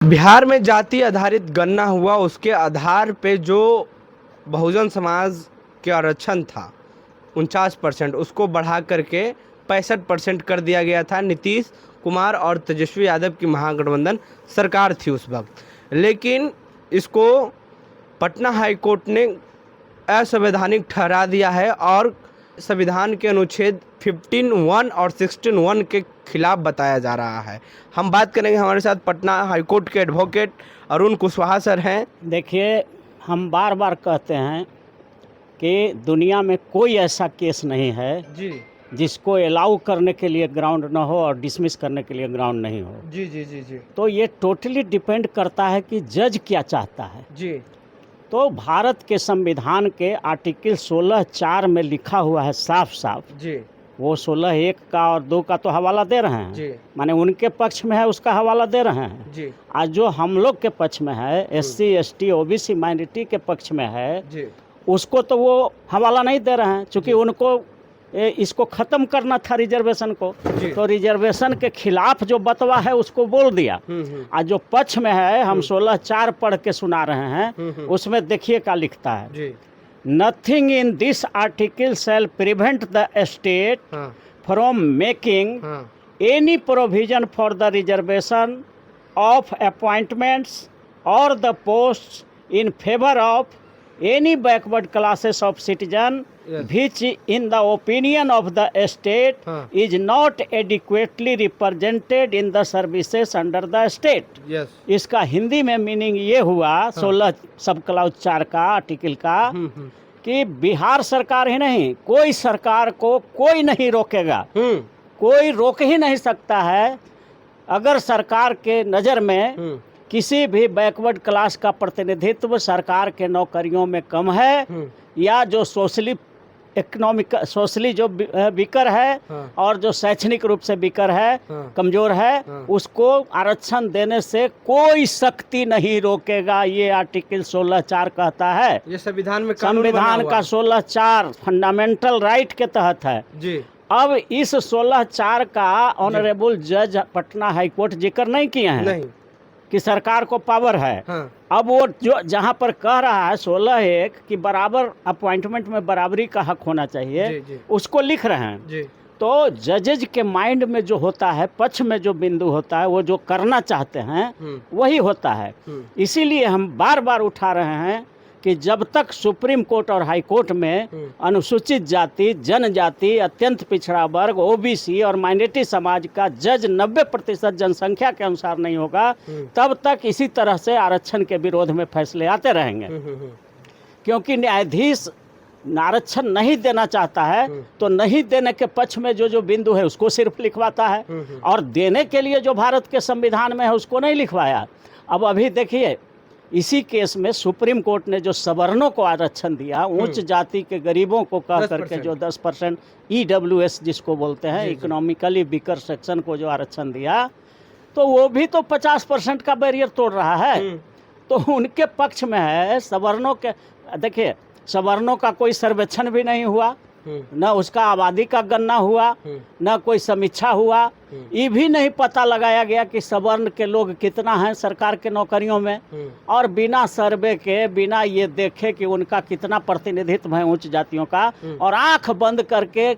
बिहार में जाति आधारित गणना हुआ, उसके आधार पे जो बहुजन समाज के आरक्षण था 49%, उसको बढ़ा करके 65% कर दिया गया था। नीतीश कुमार और तेजस्वी यादव की महागठबंधन सरकार थी उस वक्त, लेकिन इसको पटना हाई कोर्ट ने असंवैधानिक ठहरा दिया है और संविधान के अनुच्छेद 15(1) और 16(1) के खिलाफ बताया जा रहा है। हम बात करेंगे, हमारे साथ पटना हाई कोर्ट के एडवोकेट अरुण कुशवाहा सर हैं। देखिए, हम बार बार कहते हैं कि दुनिया में कोई ऐसा केस नहीं है जी जिसको अलाउ करने के लिए ग्राउंड ना हो और डिसमिस करने के लिए ग्राउंड नहीं हो। जी जी जी जी तो ये टोटली डिपेंड करता है कि जज क्या चाहता है। जी तो भारत के संविधान के आर्टिकल 16(4) में लिखा हुआ है साफ साफ। जी वो 16(1) का और 2 का तो हवाला दे रहे हैं, जी माने उनके पक्ष में है उसका हवाला दे रहे हैं। जी आज जो हम लोग के पक्ष में है, SC ST OBC माइनॉरिटी के पक्ष में है, जी उसको तो वो हवाला नहीं दे रहे हैं, क्योंकि उनको इसको ख़त्म करना था रिजर्वेशन को। जी। तो रिजर्वेशन के खिलाफ जो बतवा है उसको बोल दिया। आज जो पक्ष में है, हम 16(4) पढ़ के सुना रहे हैं, उसमें देखिए क्या लिखता है। जी nothing in this article shall prevent the state हाँ फ्रॉम मेकिंग हाँ any provision for the reservation of appointments or the posts in favor of any backward classes of citizen Yes. which in the opinion of the state हाँ. is not adequately represented in the services under the state। Yes इसका हिंदी में meaning ये हुआ 16 सब clause 4 का article का कि बिहार सरकार ही नहीं, कोई सरकार को कोई नहीं रोकेगा, कोई रोक ही नहीं सकता है। अगर सरकार के नज़र में किसी भी बैकवर्ड क्लास का प्रतिनिधित्व सरकार के नौकरियों में कम है, या जो सोशली जो वीकर है हाँ। और जो शैक्षणिक रूप से वीकर है, हाँ। कमज़ोर है, हाँ। उसको आरक्षण देने से कोई शक्ति नहीं रोकेगा। ये आर्टिकल 16(4) कहता है। ये संविधान में कानून बना संविधान हुआ का है। 16(4) फंडामेंटल राइट के तहत है। जी अब इस 16(4) का ऑनरेबल जज पटना हाई कोर्ट जिक्र नहीं किए हैं नहीं कि सरकार को पावर है। हाँ अब वो जो जहाँ पर कह रहा है 16(1) कि बराबर अपॉइंटमेंट में बराबरी का हक होना चाहिए, जी, जी। उसको लिख रहे हैं। जी तो जजेज के माइंड में जो होता है, पक्ष में जो बिंदु होता है, वो जो करना चाहते हैं वही होता है। इसीलिए हम बार बार उठा रहे हैं कि जब तक सुप्रीम कोर्ट और हाई कोर्ट में अनुसूचित जाति, जनजाति, अत्यंत पिछड़ा वर्ग, OBC और माइनॉरिटी समाज का जज 90% जनसंख्या के अनुसार नहीं होगा, तब तक इसी तरह से आरक्षण के विरोध में फैसले आते रहेंगे। क्योंकि न्यायाधीश आरक्षण नहीं देना चाहता है तो नहीं देने के पक्ष में जो बिंदु है उसको सिर्फ लिखवाता है, और देने के लिए जो भारत के संविधान में है उसको नहीं लिखवाया। अब अभी देखिए, इसी केस में सुप्रीम कोर्ट ने जो सवर्णों को आरक्षण दिया, उच्च जाति के गरीबों को कह करके जो 10% EWS जिसको बोलते हैं, इकोनॉमिकली वीकर सेक्शन को जो आरक्षण दिया, तो वो भी तो 50% का बैरियर तोड़ रहा है। तो उनके पक्ष में है सवर्णों के। देखिए, सवर्णों का कोई सर्वेक्षण भी नहीं हुआ, न उसका आबादी का गणना हुआ, न कोई समीक्षा हुआ। ये भी नहीं पता लगाया गया कि सवर्ण के लोग कितना हैं सरकार के नौकरियों में, और बिना सर्वे के, बिना ये देखे कि उनका कितना प्रतिनिधित्व है उच्च जातियों का, और आंख बंद करके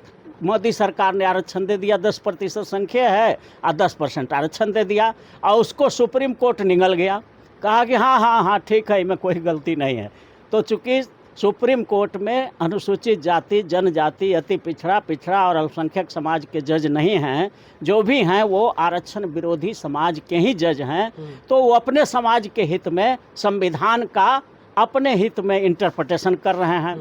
मोदी सरकार ने आरक्षण दे दिया। 10% संख्या है और 10% आरक्षण दे दिया, और उसको सुप्रीम कोर्ट निगल गया, कहा कि हाँ हाँ हाँ ठीक है, इसमें कोई गलती नहीं है। तो चूँकि सुप्रीम कोर्ट में अनुसूचित जाति, जनजाति, अति पिछड़ा और अल्पसंख्यक समाज के जज नहीं हैं, जो भी हैं वो आरक्षण विरोधी समाज के ही जज हैं, तो वो अपने समाज के हित में संविधान का अपने हित में इंटरप्रिटेशन कर रहे हैं।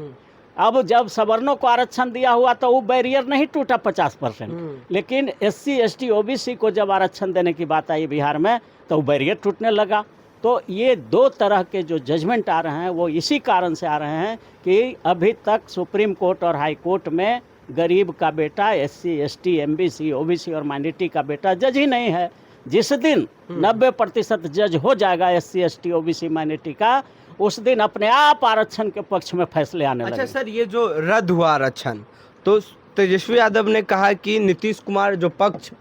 अब जब सवर्णों को आरक्षण दिया हुआ तो वो बैरियर नहीं टूटा 50%, लेकिन SC ST OBC को जब आरक्षण देने की बात आई बिहार में तो वो बैरियर टूटने लगा। तो ये दो तरह के जो जजमेंट आ रहे हैं वो इसी कारण से आ रहे हैं कि अभी तक सुप्रीम कोर्ट और हाई कोर्ट में गरीब का बेटा, SC ST MBC OBC और माइनॉरिटी का बेटा जज ही नहीं है। जिस दिन 90% जज हो जाएगा SC ST OBC माइनॉरिटी का, उस दिन अपने आप आरक्षण के पक्ष में फैसले आने लगे। अच्छा सर, ये जो रद्द हुआ आरक्षण, तो तेजस्वी यादव ने कहा कि नीतीश कुमार जो पक्ष,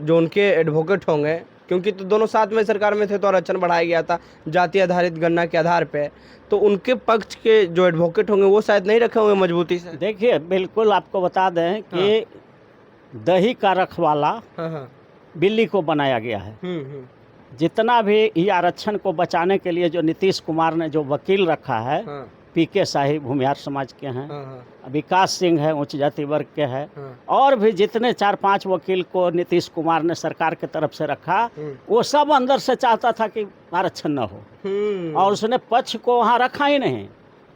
जो उनके एडवोकेट होंगे, क्योंकि तो दोनों साथ में सरकार में थे तो आरक्षण बढ़ाया गया था जाति आधारित गणना के आधार पे, तो उनके पक्ष के जो एडवोकेट होंगे वो शायद नहीं रखे होंगे मजबूती से। देखिए बिल्कुल आपको बता दें कि दही का रखवाला हाँ। बिल्ली को बनाया गया है। जितना भी ये आरक्षण को बचाने के लिए जो नीतीश कुमार ने जो वकील रखा है, पीके शाही भूमिहार समाज के हैं, विकास सिंह है उच्च जाति वर्ग के हैं, और भी जितने 4-5 वकील को नीतीश कुमार ने सरकार की तरफ से रखा, वो सब अंदर से चाहता था कि आरक्षण न हो, और उसने पक्ष को वहाँ रखा ही नहीं।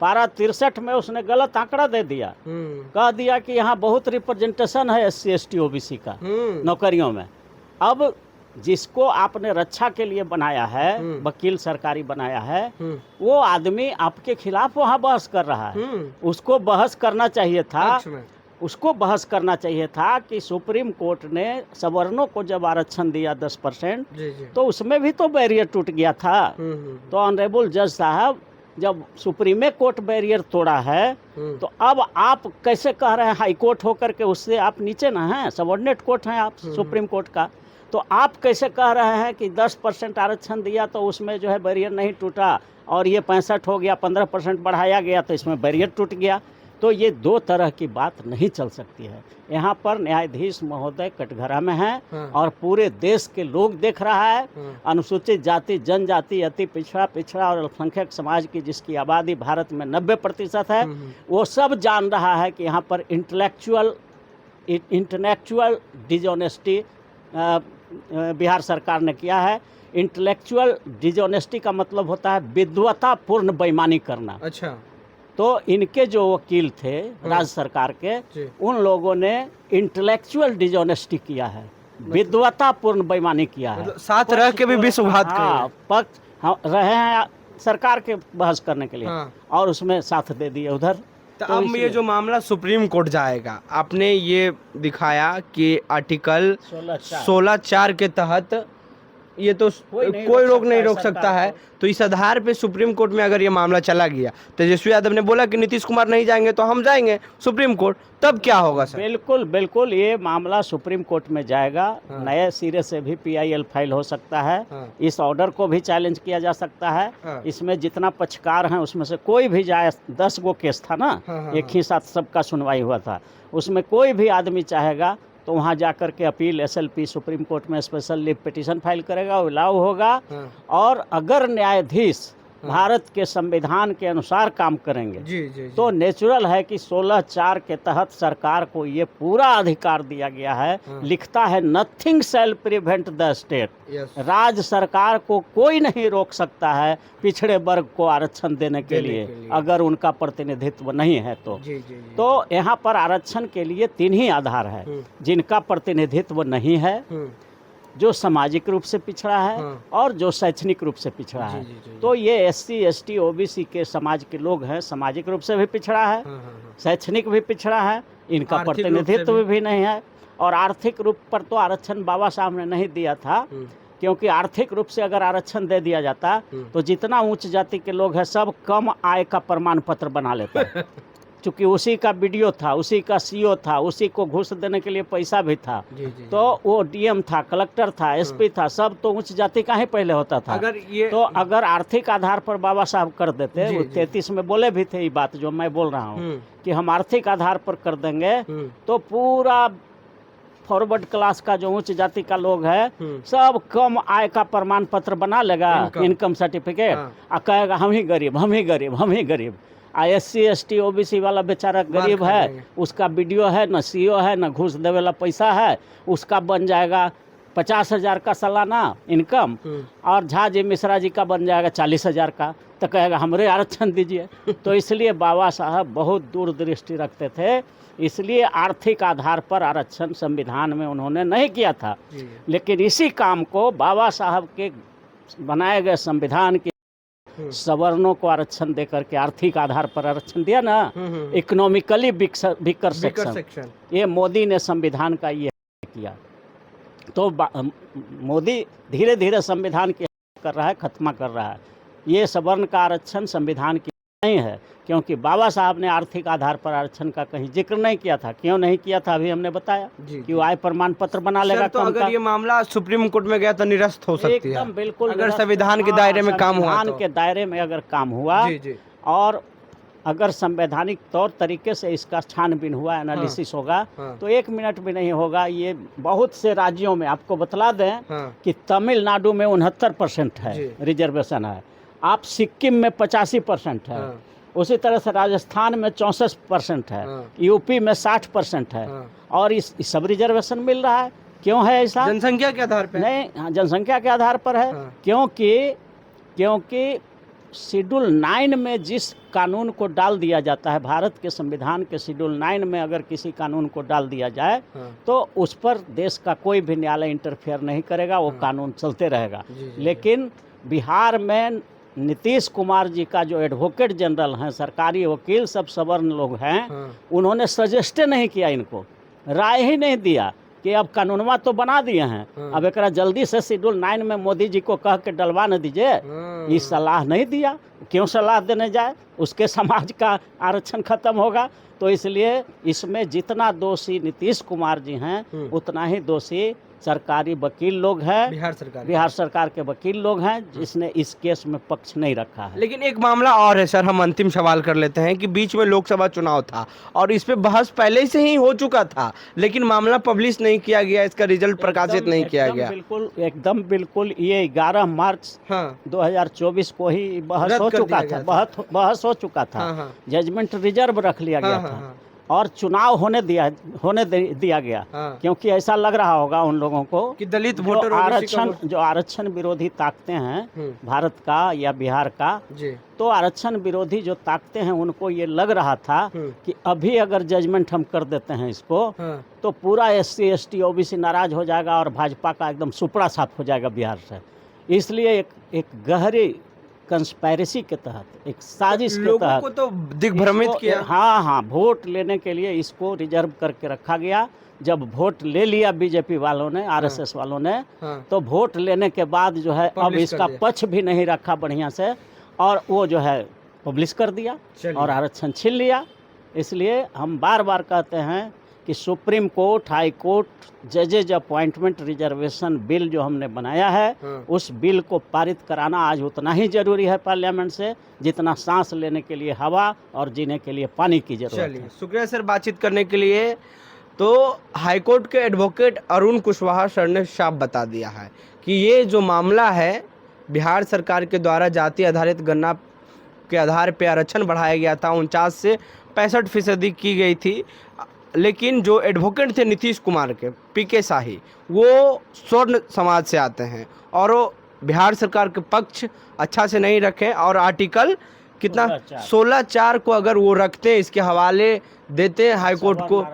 पारा 63 में उसने गलत आंकड़ा दे दिया, कह दिया कि यहाँ बहुत रिप्रेजेंटेशन है SC ST OBC का नौकरियों में। अब जिसको आपने रक्षा के लिए बनाया है, वकील सरकारी बनाया है, वो आदमी आपके खिलाफ वहाँ बहस कर रहा है। उसको बहस करना चाहिए था, उसको बहस करना चाहिए था कि सुप्रीम कोर्ट ने सवर्णों को जब आरक्षण दिया 10%, तो उसमें भी तो बैरियर टूट गया था। तो ऑनरेबल जज साहब जब सुप्रीम कोर्ट बैरियर तोड़ा है, तो अब आप कैसे कह रहे हैं हाई कोर्ट होकर के उससे आप नीचे ना हैं, सबऑर्डिनेट कोर्ट हैं आप सुप्रीम कोर्ट का, तो आप कैसे कह रहे हैं कि 10% आरक्षण दिया तो उसमें जो है बैरियर नहीं टूटा, और ये 65 हो गया, 15% बढ़ाया गया तो इसमें बैरियर टूट गया? तो ये दो तरह की बात नहीं चल सकती है। यहाँ पर न्यायाधीश महोदय कटघरा में हैं और पूरे देश के लोग देख रहा है। अनुसूचित जाति, जनजाति, अति पिछड़ा और अल्पसंख्यक समाज की जिसकी आबादी भारत में 90% है, वो सब जान रहा है कि यहाँ पर इंटेलेक्चुअल डिसऑनेस्टी बिहार सरकार ने किया है। इंटेलेक्चुअल डिसऑनेस्टी का मतलब होता है विद्वतापूर्ण बेईमानी करना। अच्छा। तो इनके जो वकील थे राज्य सरकार के, उन लोगों ने इंटेलेक्चुअल डिसऑनेस्टी किया है, विद्वतापूर्ण बेईमानी किया है। मतलब साथ रह के भी विश्वघात पक्ष रहे हैं सरकार के बहस करने के लिए, और उसमें साथ दे दिए उधर। तो अब ये जो मामला सुप्रीम कोर्ट जाएगा, आपने ये दिखाया कि आर्टिकल 16(4) के तहत ये तो कोई रोक नहीं रोक सकता है। तो इस आधार पे सुप्रीम कोर्ट में अगर ये मामला चला गया, तेजस्वी यादव ने बोला कि नीतीश कुमार नहीं जाएंगे तो हम जाएंगे सुप्रीम कोर्ट, तब क्या होगा सर? बिल्कुल बिल्कुल, ये मामला सुप्रीम कोर्ट में जाएगा। नए सिरे से भी PIL फाइल हो सकता है। इस ऑर्डर को भी चैलेंज किया जा सकता है। इसमें जितना पक्षकार हैं उसमें से कोई भी जाए, 10 गो केस था ना, एक ही साथ सबका सुनवाई हुआ था, उसमें कोई भी आदमी चाहेगा तो वहाँ जाकर के अपील SLP सुप्रीम कोर्ट में स्पेशल लीव पिटीशन फाइल करेगा, वो अलाउ होगा। और अगर न्यायाधीश भारत के संविधान के अनुसार काम करेंगे, जी। तो नेचुरल है कि 16(4) के तहत सरकार को ये पूरा अधिकार दिया गया है। लिखता है nothing shall prevent the state, राज्य सरकार को कोई नहीं रोक सकता है पिछड़े वर्ग को आरक्षण देने के लिए अगर उनका प्रतिनिधित्व नहीं है तो। तो यहाँ पर आरक्षण के लिए 3 ही आधार है, जिनका प्रतिनिधित्व नहीं है, जो सामाजिक रूप से पिछड़ा है, और जो शैक्षणिक रूप से पिछड़ा है। तो ये SC ST OBC के समाज के लोग हैं, सामाजिक रूप से भी पिछड़ा है, शैक्षणिक भी पिछड़ा है, इनका प्रतिनिधित्व भी नहीं है। और आर्थिक रूप पर तो आरक्षण बाबा साहब ने नहीं दिया था, क्योंकि आर्थिक रूप से अगर आरक्षण दे दिया जाता तो जितना उच्च जाति के लोग हैं सब कम आय का प्रमाण पत्र बना लेते हैं। चूँकि उसी का BDO था, उसी का CO था, उसी को घूस देने के लिए पैसा भी था, तो वो DM था, कलेक्टर था, SP था, सब तो उच्च जाति का ही पहले होता था। अगर आर्थिक आधार पर बाबा साहब कर देते, वो 33 में बोले भी थे ये बात जो मैं बोल रहा हूँ कि हम आर्थिक आधार पर कर देंगे, तो पूरा फॉरवर्ड क्लास का जो उच्च जाति का लोग है सब कम आय का प्रमाण पत्र बना लेगा, इनकम सर्टिफिकेट, और कहेगा हम ही गरीब, हम ही गरीब, हम ही गरीब। SC ST OBC वाला बेचारा गरीब है, उसका BDO है, न CO है, न घूस देवे वाला पैसा है, उसका बन जाएगा 50,000 का सालाना इनकम, और झा जी मिश्रा जी का बन जाएगा 40,000 का, तो कहेगा हमरे आरक्षण दीजिए। तो इसलिए बाबा साहब बहुत दूरदृष्टि रखते थे, इसलिए आर्थिक आधार पर आरक्षण संविधान में उन्होंने नहीं किया था। लेकिन इसी काम को बाबा साहब के बनाए गए संविधान के सवर्णों को आरक्षण देकर के आर्थिक आधार पर आरक्षण दिया ना, इकोनॉमिकली वीकर सेक्शन, ये मोदी ने संविधान का ये किया। तो मोदी धीरे धीरे संविधान की कर रहा है, खत्मा कर रहा है। ये सवर्ण का आरक्षण संविधान की नहीं है, क्योंकि बाबा साहब ने आर्थिक आधार पर आरक्षण का कहीं जिक्र नहीं किया था। क्यों नहीं किया था अभी हमने बताया कि वो आय प्रमाण पत्र बना लेगा। तो अगर ये मामला सुप्रीम कोर्ट में गया तो निरस्त हो सकती है एकदम बिल्कुल, अगर संविधान के दायरे में काम हुआ, संविधान के दायरे में अगर काम हुआ और अगर संवैधानिक तौर तरीके से इसका छानबीन हुआ, एनालिसिस होगा तो 1 मिनट भी नहीं होगा। ये बहुत से राज्यों में, आपको बतला दें कि तमिलनाडु में 69% है रिजर्वेशन है, आप सिक्किम में 85% है, उसी तरह से राजस्थान में 64% है, यूपी में 60% है, और इस सब रिजर्वेशन मिल रहा है। क्यों है ऐसा? जनसंख्या के आधार पर नहीं, जनसंख्या के आधार पर है। क्योंकि शेड्यूल 9 में जिस कानून को डाल दिया जाता है, भारत के संविधान के शेड्यूल 9 में अगर किसी कानून को डाल दिया जाए तो उस पर देश का कोई भी न्यायालय इंटरफेयर नहीं करेगा, वो कानून चलते रहेगा। लेकिन बिहार में नीतीश कुमार जी का जो एडवोकेट जनरल हैं, सरकारी वकील सब सवर्ण लोग हैं, उन्होंने सजेस्ट नहीं किया, इनको राय ही नहीं दिया कि अब कानूनवा तो बना दिए हैं, अब एक जल्दी से शेड्यूल 9 में मोदी जी को कह के डलवा न दीजिए, ये सलाह नहीं दिया। क्यों सलाह देने जाए? उसके समाज का आरक्षण खत्म होगा। तो इसलिए इसमें जितना दोषी नीतीश कुमार जी हैं, उतना ही दोषी सरकारी वकील लोग हैं, बिहार सरकार के वकील लोग हैं, जिसने इस केस में पक्ष नहीं रखा है। लेकिन एक मामला और है सर, हम अंतिम सवाल कर लेते हैं कि बीच में लोकसभा चुनाव था और इस पे बहस पहले से ही हो चुका था, लेकिन मामला पब्लिश नहीं किया गया, इसका रिजल्ट प्रकाशित नहीं किया गया। एकदम बिल्कुल ये 11 मार्च 2024 को ही बहस हो चुका था, बहस हो चुका था, जजमेंट रिजर्व रख लिया गया था और चुनाव होने दिया गया। क्योंकि ऐसा लग रहा होगा उन लोगों को कि दलित वोटर जो आरक्षण विरोधी ताकते हैं भारत का या बिहार का, तो आरक्षण विरोधी जो ताकते हैं उनको ये लग रहा था कि अभी अगर जजमेंट हम कर देते हैं इसको तो पूरा SC ST OBC नाराज हो जाएगा और भाजपा का एकदम सुपड़ा साफ हो जाएगा बिहार से। इसलिए एक गहरी कंस्पायरेसी के तहत, एक साजिश के तहत को तो दिग्भ्रमित किया। हाँ, वोट लेने के लिए इसको रिजर्व करके रखा गया। जब वोट ले लिया बीजेपी वालों ने, RSS वालों ने, तो वोट लेने के बाद जो है अब इसका पक्ष भी नहीं रखा बढ़िया से, और वो जो है पब्लिश कर दिया और आरक्षण छीन लिया। इसलिए हम बार बार कहते हैं कि सुप्रीम कोर्ट, हाई कोर्ट, जजेज अपॉइंटमेंट रिजर्वेशन बिल जो हमने बनाया है, उस बिल को पारित कराना आज उतना ही जरूरी है पार्लियामेंट से, जितना सांस लेने के लिए हवा और जीने के लिए पानी की जरूरत है। शुक्रिया सर बातचीत करने के लिए। तो हाईकोर्ट के एडवोकेट अरुण कुशवाहा सर ने साफ बता दिया है कि ये जो मामला है, बिहार सरकार के द्वारा जाति आधारित गणना के आधार पर आरक्षण बढ़ाया गया था, 49 से 65% की गई थी, लेकिन जो एडवोकेट थे नीतीश कुमार के, PK शाही, वो स्वर्ण समाज से आते हैं और वो बिहार सरकार के पक्ष अच्छा से नहीं रखे और आर्टिकल कितना 16(4) को अगर वो रखते, इसके हवाले देते हाईकोर्ट को,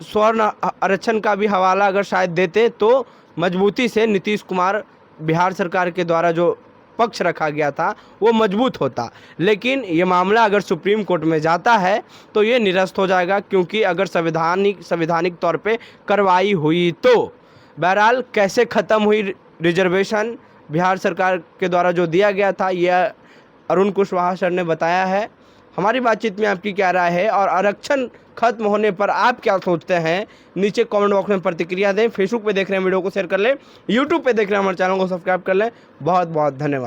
स्वर्ण आरक्षण का भी हवाला अगर शायद देते तो मजबूती से नीतीश कुमार बिहार सरकार के द्वारा जो पक्ष रखा गया था वो मजबूत होता। लेकिन ये मामला अगर सुप्रीम कोर्ट में जाता है तो ये निरस्त हो जाएगा, क्योंकि अगर संवैधानिक तौर पे कार्रवाई हुई तो। बहरहाल कैसे ख़त्म हुई रिजर्वेशन बिहार सरकार के द्वारा जो दिया गया था, यह अरुण कुशवाहा सर ने बताया है। हमारी बातचीत में आपकी क्या राय है और आरक्षण खत्म होने पर आप क्या सोचते हैं, नीचे कमेंट बॉक्स में प्रतिक्रिया दें। फेसबुक पे देख रहे हैं वीडियो को शेयर कर लें, यूट्यूब पे देख रहे हैं हमारे चैनल को सब्सक्राइब कर लें। बहुत बहुत धन्यवाद।